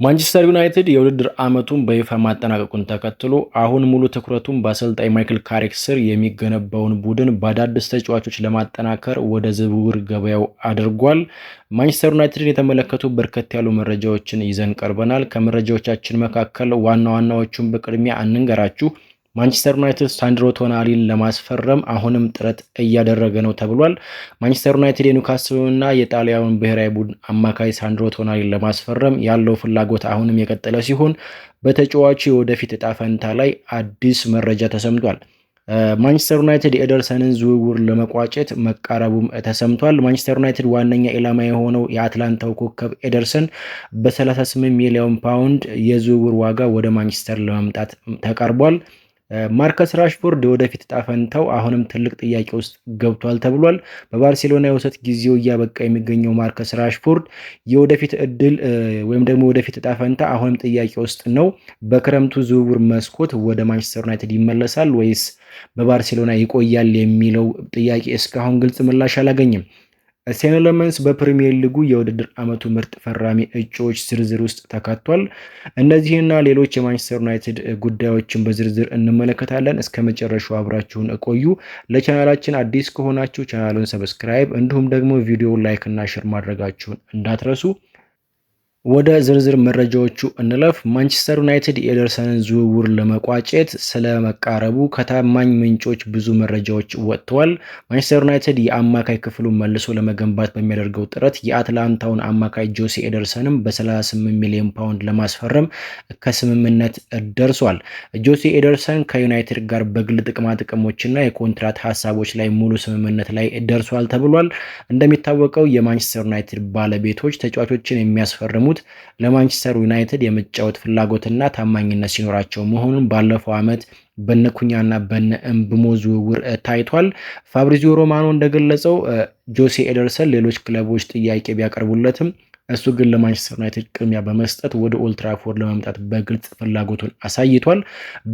ማንቸስተር ዩናይትድ የውድድር ዓመቱን በይፋ ማጠናቀቁን ተከትሎ አሁን ሙሉ ትኩረቱን በአሰልጣኝ ማይክል ካሪክ ስር የሚገነባውን ቡድን በአዳዲስ ተጫዋቾች ለማጠናከር ወደ ዝውውር ገበያው አድርጓል። ማንቸስተር ዩናይትድን የተመለከቱ በርከት ያሉ መረጃዎችን ይዘን ቀርበናል። ከመረጃዎቻችን መካከል ዋና ዋናዎቹን በቅድሚያ እንንገራችሁ። ማንቸስተር ዩናይትድ ሳንድሮ ቶናሊን ለማስፈረም አሁንም ጥረት እያደረገ ነው ተብሏል። ማንቸስተር ዩናይትድ የኒውካስልና የጣሊያኑን ብሔራዊ ቡድን አማካይ ሳንድሮ ቶናሊን ለማስፈረም ያለው ፍላጎት አሁንም የቀጠለ ሲሆን በተጫዋቹ የወደፊት እጣ ፈንታ ላይ አዲስ መረጃ ተሰምቷል። ማንቸስተር ዩናይትድ የኤደርሰንን ዝውውር ለመቋጨት መቃረቡም ተሰምቷል። ማንቸስተር ዩናይትድ ዋነኛ ኢላማ የሆነው የአትላንታው ኮከብ ኤደርሰን በ38 ሚሊዮን ፓውንድ የዝውውር ዋጋ ወደ ማንቸስተር ለመምጣት ተቃርቧል። ማርከስ ራሽፎርድ ወደፊት እጣ ፈንታው አሁንም ትልቅ ጥያቄ ውስጥ ገብቷል ተብሏል። በባርሴሎና የውሰት ጊዜው እያበቃ የሚገኘው ማርከስ ራሽፎርድ የወደፊት እድል ወይም ደግሞ ወደፊት እጣ ፈንታ አሁንም ጥያቄ ውስጥ ነው። በክረምቱ ዝውውር መስኮት ወደ ማንቸስተር ዩናይትድ ይመለሳል ወይስ በባርሴሎና ይቆያል የሚለው ጥያቄ እስካሁን ግልጽ ምላሽ አላገኝም። ሴኒ ለመንስ በፕሪሚየር ሊጉ የውድድር ዓመቱ ምርጥ ፈራሚ እጩዎች ዝርዝር ውስጥ ተካቷል። እነዚህና ሌሎች የማንቸስተር ዩናይትድ ጉዳዮችን በዝርዝር እንመለከታለን። እስከ መጨረሻው አብራችሁን ቆዩ። ለቻናላችን አዲስ ከሆናችሁ ቻናሉን ሰብስክራይብ እንዲሁም ደግሞ ቪዲዮ ላይክ እና ሼር ማድረጋችሁን እንዳትረሱ። ወደ ዝርዝር መረጃዎቹ እንለፍ። ማንቸስተር ዩናይትድ የኤደርሰንን ዝውውር ለመቋጨት ስለመቃረቡ ከታማኝ ምንጮች ብዙ መረጃዎች ወጥተዋል። ማንቸስተር ዩናይትድ የአማካይ ክፍሉን መልሶ ለመገንባት በሚያደርገው ጥረት የአትላንታውን አማካይ ጆሲ ኤደርሰንም በ38 ሚሊዮን ፓውንድ ለማስፈረም ከስምምነት ደርሷል። ጆሲ ኤደርሰን ከዩናይትድ ጋር በግል ጥቅሞችና የኮንትራት ሀሳቦች ላይ ሙሉ ስምምነት ላይ ደርሷል ተብሏል። እንደሚታወቀው የማንቸስተር ዩናይትድ ባለቤቶች ተጫዋቾችን የሚያስፈርሙ ለማንቸስተር ዩናይትድ የመጫወት ፍላጎትና ታማኝነት ሲኖራቸው መሆኑን ባለፈው ዓመት በነኩኛና በነእምብሞ ዝውውር ታይቷል። ፋብሪዚዮ ሮማኖ እንደገለጸው ጆሲ ኤደርሰን ሌሎች ክለቦች ጥያቄ ቢያቀርቡለትም እሱ ግን ለማንቸስተር ዩናይትድ ቅድሚያ በመስጠት ወደ ኦልትራፎርድ ለመምጣት በግልጽ ፍላጎቱን አሳይቷል።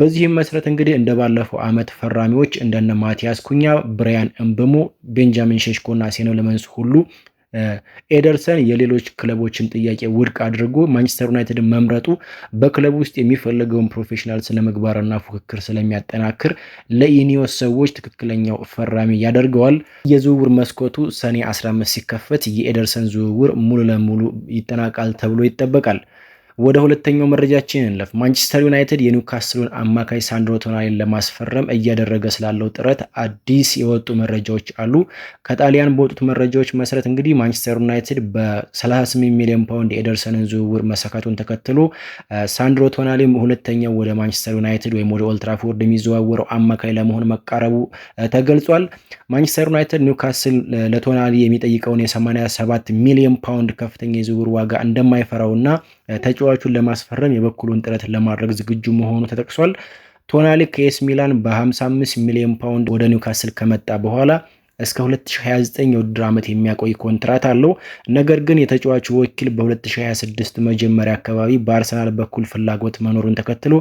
በዚህም መሰረት እንግዲህ እንደባለፈው ዓመት ፈራሚዎች እንደነ ማቲያስ ኩኛ፣ ብራያን እምብሞ፣ ቤንጃሚን ሼሽኮና ሴኒ ለመንስ ሁሉ ኤደርሰን የሌሎች ክለቦችን ጥያቄ ውድቅ አድርጎ ማንቸስተር ዩናይትድን መምረጡ በክለቡ ውስጥ የሚፈልገውን ፕሮፌሽናል ስለምግባርና ፉክክር ስለሚያጠናክር ለኢኒዮስ ሰዎች ትክክለኛው ፈራሚ ያደርገዋል። የዝውውር መስኮቱ ሰኔ 15 ሲከፈት የኤደርሰን ዝውውር ሙሉ ለሙሉ ይጠናቃል ተብሎ ይጠበቃል። ወደ ሁለተኛው መረጃችን እንለፍ። ማንቸስተር ዩናይትድ የኒውካስሉን አማካይ ሳንድሮ ቶናሊን ለማስፈረም እያደረገ ስላለው ጥረት አዲስ የወጡ መረጃዎች አሉ። ከጣሊያን በወጡት መረጃዎች መሰረት እንግዲህ ማንቸስተር ዩናይትድ በ38 ሚሊዮን ፓውንድ የኤደርሰንን ዝውውር መሰካቱን ተከትሎ ሳንድሮ ቶናሊም ሁለተኛው ወደ ማንቸስተር ዩናይትድ ወይም ወደ ኦልትራፎርድ የሚዘዋወረው አማካይ ለመሆን መቃረቡ ተገልጿል። ማንቸስተር ዩናይትድ ኒውካስል ለቶናሊ የሚጠይቀውን የ87 ሚሊዮን ፓውንድ ከፍተኛ የዝውውር ዋጋ እንደማይፈራውና ተጫዋቹን ለማስፈረም የበኩሉን ጥረት ለማድረግ ዝግጁ መሆኑ ተጠቅሷል። ቶናሊ ከኤስ ሚላን በ55 ሚሊዮን ፓውንድ ወደ ኒውካስል ከመጣ በኋላ እስከ 2029 የውድድር ዓመት የሚያቆይ ኮንትራት አለው። ነገር ግን የተጫዋቹ ወኪል በ2026 መጀመሪያ አካባቢ በአርሰናል በኩል ፍላጎት መኖሩን ተከትሎ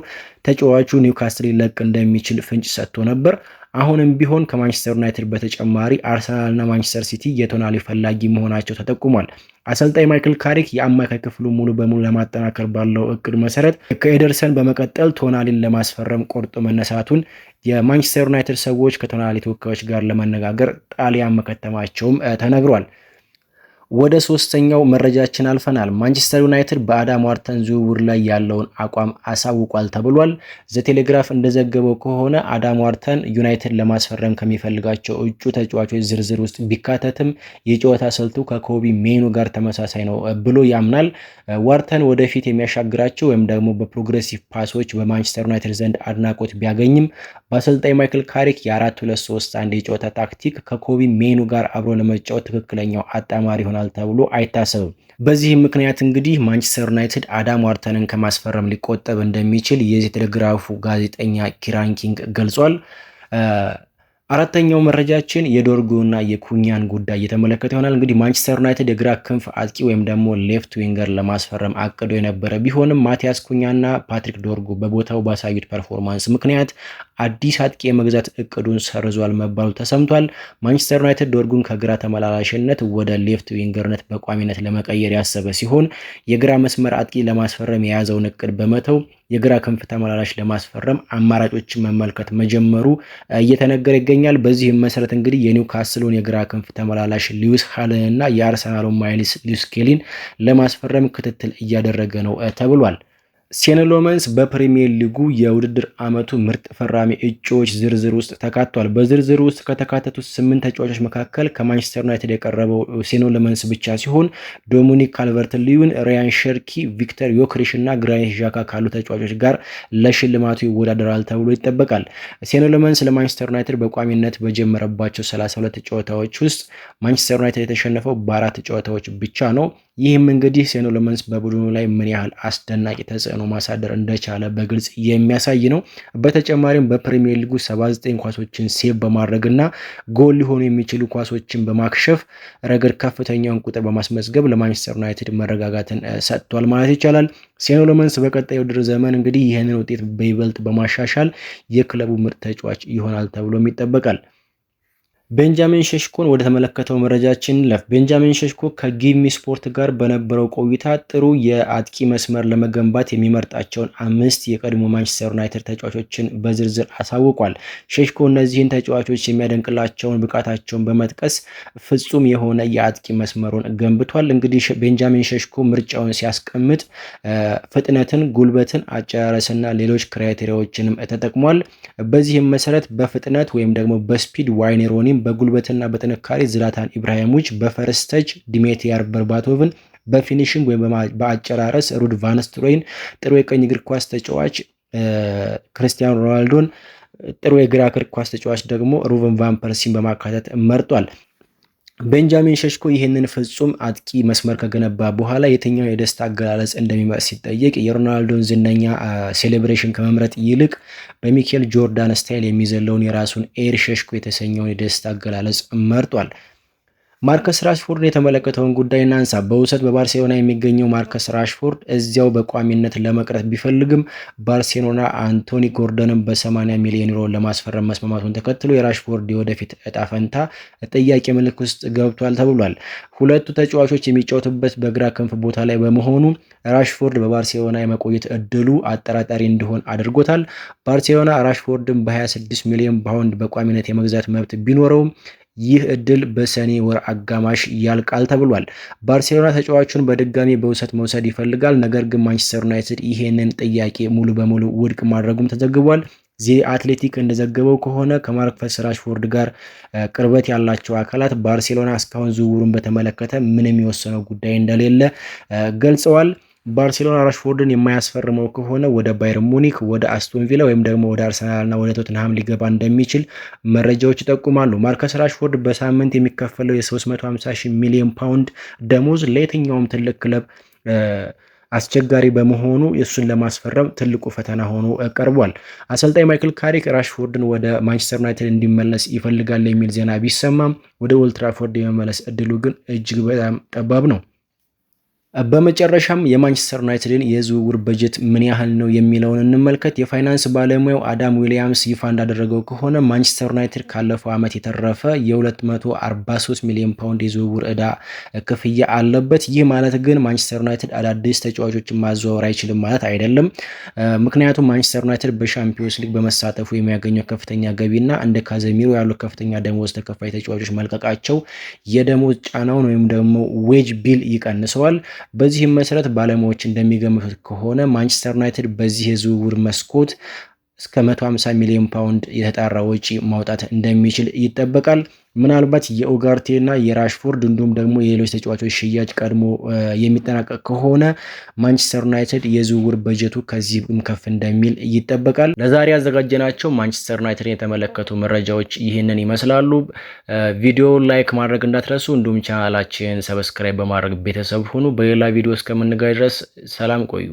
ተጫዋቹ ኒውካስል ሊለቅ እንደሚችል ፍንጭ ሰጥቶ ነበር። አሁንም ቢሆን ከማንቸስተር ዩናይትድ በተጨማሪ አርሰናልና ማንቸስተር ሲቲ የቶናሊ ፈላጊ መሆናቸው ተጠቁሟል። አሰልጣኝ ማይክል ካሪክ የአማካይ ክፍሉ ሙሉ በሙሉ ለማጠናከር ባለው እቅድ መሰረት ከኤደርሰን በመቀጠል ቶናሊን ለማስፈረም ቆርጦ መነሳቱን የማንቸስተር ዩናይትድ ሰዎች ከቶናሊ ተወካዮች ጋር ለመነጋገር ጣሊያን መከተማቸውም ተነግሯል። ወደ ሶስተኛው መረጃችን አልፈናል። ማንቸስተር ዩናይትድ በአዳም ዋርተን ዝውውር ላይ ያለውን አቋም አሳውቋል ተብሏል። ዘቴሌግራፍ እንደዘገበው ከሆነ አዳም ዋርተን ዩናይትድ ለማስፈረም ከሚፈልጋቸው እጩ ተጫዋቾች ዝርዝር ውስጥ ቢካተትም የጨዋታ ስልቱ ከኮቢ ሜኑ ጋር ተመሳሳይ ነው ብሎ ያምናል። ዋርተን ወደፊት የሚያሻግራቸው ወይም ደግሞ በፕሮግሬሲቭ ፓሶች በማንቸስተር ዩናይትድ ዘንድ አድናቆት ቢያገኝም በአሰልጣኝ ማይክል ካሪክ የ4-2-3-1 የጨዋታ ታክቲክ ከኮቢ ሜኑ ጋር አብሮ ለመጫወት ትክክለኛው አጣማሪ ይሆናል ተብሎ አይታሰብም። በዚህም ምክንያት እንግዲህ ማንቸስተር ዩናይትድ አዳም ዋርተንን ከማስፈረም ሊቆጠብ እንደሚችል የቴሌግራፉ ጋዜጠኛ ኪራን ኪንግ ገልጿል። አራተኛው መረጃችን የዶርጉና የኩኛን ጉዳይ እየተመለከተ ይሆናል። እንግዲህ ማንቸስተር ዩናይትድ የግራ ክንፍ አጥቂ ወይም ደግሞ ሌፍት ዊንገር ለማስፈረም አቅዶ የነበረ ቢሆንም ማቲያስ ኩኛና ፓትሪክ ዶርጉ በቦታው ባሳዩት ፐርፎርማንስ ምክንያት አዲስ አጥቂ የመግዛት እቅዱን ሰርዟል መባሉ ተሰምቷል። ማንቸስተር ዩናይትድ ዶርጉን ከግራ ተመላላሽነት ወደ ሌፍት ዊንገርነት በቋሚነት ለመቀየር ያሰበ ሲሆን የግራ መስመር አጥቂ ለማስፈረም የያዘውን እቅድ በመተው የግራ ክንፍ ተመላላሽ ለማስፈረም አማራጮችን መመልከት መጀመሩ እየተነገረ ይገኛል። በዚህም መሰረት እንግዲህ የኒውካስሉን የግራ ክንፍ ተመላላሽ ሊዩስ ሃለን እና የአርሰናሉን ማይልስ ሉዊስ ስኬሊን ለማስፈረም ክትትል እያደረገ ነው ተብሏል። ሴን ሎመንስ በፕሪሚየር ሊጉ የውድድር ዓመቱ ምርጥ ፈራሚ እጩዎች ዝርዝር ውስጥ ተካቷል። በዝርዝሩ ውስጥ ከተካተቱት 8 ተጫዋቾች መካከል ከማንቸስተር ዩናይትድ የቀረበው ሴን ሎመንስ ብቻ ሲሆን ዶሚኒክ ካልቨርት-ሊዩን፣ ራያን ሸርኪ፣ ቪክተር ዮክሪሽ እና ግራኒት ዣካ ካሉ ተጫዋቾች ጋር ለሽልማቱ ይወዳደራል ተብሎ ይጠበቃል። ሴን ሎመንስ ለማንቸስተር ዩናይትድ በቋሚነት በጀመረባቸው 32 ጨዋታዎች ውስጥ ማንቸስተር ዩናይትድ የተሸነፈው በ4 ጨዋታዎች ብቻ ነው። ይህም እንግዲህ ሴን ሎመንስ በቡድኑ ላይ ምን ያህል አስደናቂ ተጽዕኖ ማሳደር እንደቻለ በግልጽ የሚያሳይ ነው። በተጨማሪም በፕሪሚየር ሊጉ 79 ኳሶችን ሴቭ በማድረግና ጎል ሊሆኑ የሚችሉ ኳሶችን በማክሸፍ ረገድ ከፍተኛውን ቁጥር በማስመዝገብ ለማንቸስተር ዩናይትድ መረጋጋትን ሰጥቷል ማለት ይቻላል። ሴን ሎመንስ በቀጣዩ ውድድር ዘመን እንግዲህ ይህንን ውጤት በይበልጥ በማሻሻል የክለቡ ምርጥ ተጫዋች ይሆናል ተብሎም ይጠበቃል። ቤንጃሚን ሸሽኮን ወደ ተመለከተው መረጃችን ለፍ። ቤንጃሚን ሸሽኮ ከጊቭ ሚ ስፖርት ጋር በነበረው ቆይታ ጥሩ የአጥቂ መስመር ለመገንባት የሚመርጣቸውን 5 የቀድሞ ማንቸስተር ዩናይትድ ተጫዋቾችን በዝርዝር አሳውቋል። ሸሽኮ እነዚህን ተጫዋቾች የሚያደንቅላቸውን ብቃታቸውን በመጥቀስ ፍጹም የሆነ የአጥቂ መስመሩን ገንብቷል። እንግዲህ ቤንጃሚን ሸሽኮ ምርጫውን ሲያስቀምጥ ፍጥነትን፣ ጉልበትን፣ አጨራረስና ሌሎች ክራይቴሪያዎችንም ተጠቅሟል። በዚህም መሰረት በፍጥነት ወይም ደግሞ በስፒድ ዋይኔ ሮኒ በጉልበትና በጥንካሬ ዝላታን ኢብራሂሞቪች፣ በፈረስተጅ ዲሜትሪያር በርባቶቭን፣ በፊኒሽንግ ወይም በአጨራረስ ሩድ ቫን ኒስተልሮይን፣ ጥሩ የቀኝ እግር ኳስ ተጫዋች ክርስቲያኖ ሮናልዶን፣ ጥሩ የግራ እግር ኳስ ተጫዋች ደግሞ ሩቨን ቫን ፐርሲን በማካተት መርጧል። ቤንጃሚን ሸሽኮ ይህንን ፍጹም አጥቂ መስመር ከገነባ በኋላ የትኛው የደስታ አገላለጽ እንደሚመርጥ ሲጠየቅ የሮናልዶን ዝነኛ ሴሌብሬሽን ከመምረጥ ይልቅ በሚኬል ጆርዳን ስታይል የሚዘለውን የራሱን ኤር ሸሽኮ የተሰኘውን የደስታ አገላለጽ መርጧል። ማርከስ ራሽፎርድን የተመለከተውን ጉዳይ እናንሳ። በውሰት በባርሴሎና የሚገኘው ማርከስ ራሽፎርድ እዚያው በቋሚነት ለመቅረት ቢፈልግም ባርሴሎና አንቶኒ ጎርደንን በ80 ሚሊዮን ዩሮ ለማስፈረም መስማማቱን ተከትሎ የራሽፎርድ የወደፊት እጣ ፈንታ ጥያቄ ምልክት ውስጥ ገብቷል ተብሏል። ሁለቱ ተጫዋቾች የሚጫወቱበት በግራ ክንፍ ቦታ ላይ በመሆኑ ራሽፎርድ በባርሴሎና የመቆየት እድሉ አጠራጣሪ እንዲሆን አድርጎታል። ባርሴሎና ራሽፎርድን በ26 ሚሊዮን ፓውንድ በቋሚነት የመግዛት መብት ቢኖረውም ይህ እድል በሰኔ ወር አጋማሽ ያልቃል ተብሏል። ባርሴሎና ተጫዋቹን በድጋሚ በውሰት መውሰድ ይፈልጋል። ነገር ግን ማንቸስተር ዩናይትድ ይሄንን ጥያቄ ሙሉ በሙሉ ውድቅ ማድረጉም ተዘግቧል። ዚ አትሌቲክ እንደዘገበው ከሆነ ከማርከስ ራሽፎርድ ጋር ቅርበት ያላቸው አካላት ባርሴሎና እስካሁን ዝውውሩን በተመለከተ ምንም የወሰነው ጉዳይ እንደሌለ ገልጸዋል። ባርሴሎና ራሽፎርድን የማያስፈርመው ከሆነ ወደ ባየር ሙኒክ፣ ወደ አስቶን ቪላ ወይም ደግሞ ወደ አርሰናልና ወደ ቶትንሃም ሊገባ እንደሚችል መረጃዎች ይጠቁማሉ። ማርከስ ራሽፎርድ በሳምንት የሚከፈለው የ350 ሚሊዮን ፓውንድ ደሞዝ ለየትኛውም ትልቅ ክለብ አስቸጋሪ በመሆኑ እሱን ለማስፈረም ትልቁ ፈተና ሆኖ ቀርቧል። አሰልጣኝ ማይክል ካሪክ ራሽፎርድን ወደ ማንቸስተር ዩናይትድ እንዲመለስ ይፈልጋል የሚል ዜና ቢሰማም ወደ ኦልድ ትራፎርድ የመመለስ እድሉ ግን እጅግ በጣም ጠባብ ነው። በመጨረሻም የማንቸስተር ዩናይትድን የዝውውር በጀት ምን ያህል ነው የሚለውን እንመልከት። የፋይናንስ ባለሙያው አዳም ዊሊያምስ ይፋ እንዳደረገው ከሆነ ማንቸስተር ዩናይትድ ካለፈው ዓመት የተረፈ የ243 ሚሊዮን ፓውንድ የዝውውር ዕዳ ክፍያ አለበት። ይህ ማለት ግን ማንቸስተር ዩናይትድ አዳዲስ ተጫዋቾችን ማዘዋወር አይችልም ማለት አይደለም። ምክንያቱም ማንቸስተር ዩናይትድ በሻምፒዮንስ ሊግ በመሳተፉ የሚያገኘው ከፍተኛ ገቢና እንደ ካዘሚሮ ያሉ ከፍተኛ ደሞዝ ተከፋይ ተጫዋቾች መልቀቃቸው የደሞዝ ጫናውን ወይም ደግሞ ዌጅ ቢል ይቀንሰዋል። በዚህም መሰረት ባለሙያዎች እንደሚገምቱት ከሆነ ማንቸስተር ዩናይትድ በዚህ የዝውውር መስኮት እስከ 150 ሚሊዮን ፓውንድ የተጣራ ወጪ ማውጣት እንደሚችል ይጠበቃል። ምናልባት የኡጋርቴና የራሽፎርድ እንዲሁም ደግሞ የሌሎች ተጫዋቾች ሽያጭ ቀድሞ የሚጠናቀቅ ከሆነ ማንቸስተር ዩናይትድ የዝውውር በጀቱ ከዚህም ከፍ እንደሚል ይጠበቃል። ለዛሬ ያዘጋጀናቸው ማንቸስተር ዩናይትድ የተመለከቱ መረጃዎች ይህንን ይመስላሉ። ቪዲዮ ላይክ ማድረግ እንዳትረሱ፣ እንዲሁም ቻናላችን ሰብስክራይብ በማድረግ ቤተሰብ ሁኑ። በሌላ ቪዲዮ እስከምንገናኝ ድረስ ሰላም ቆዩ።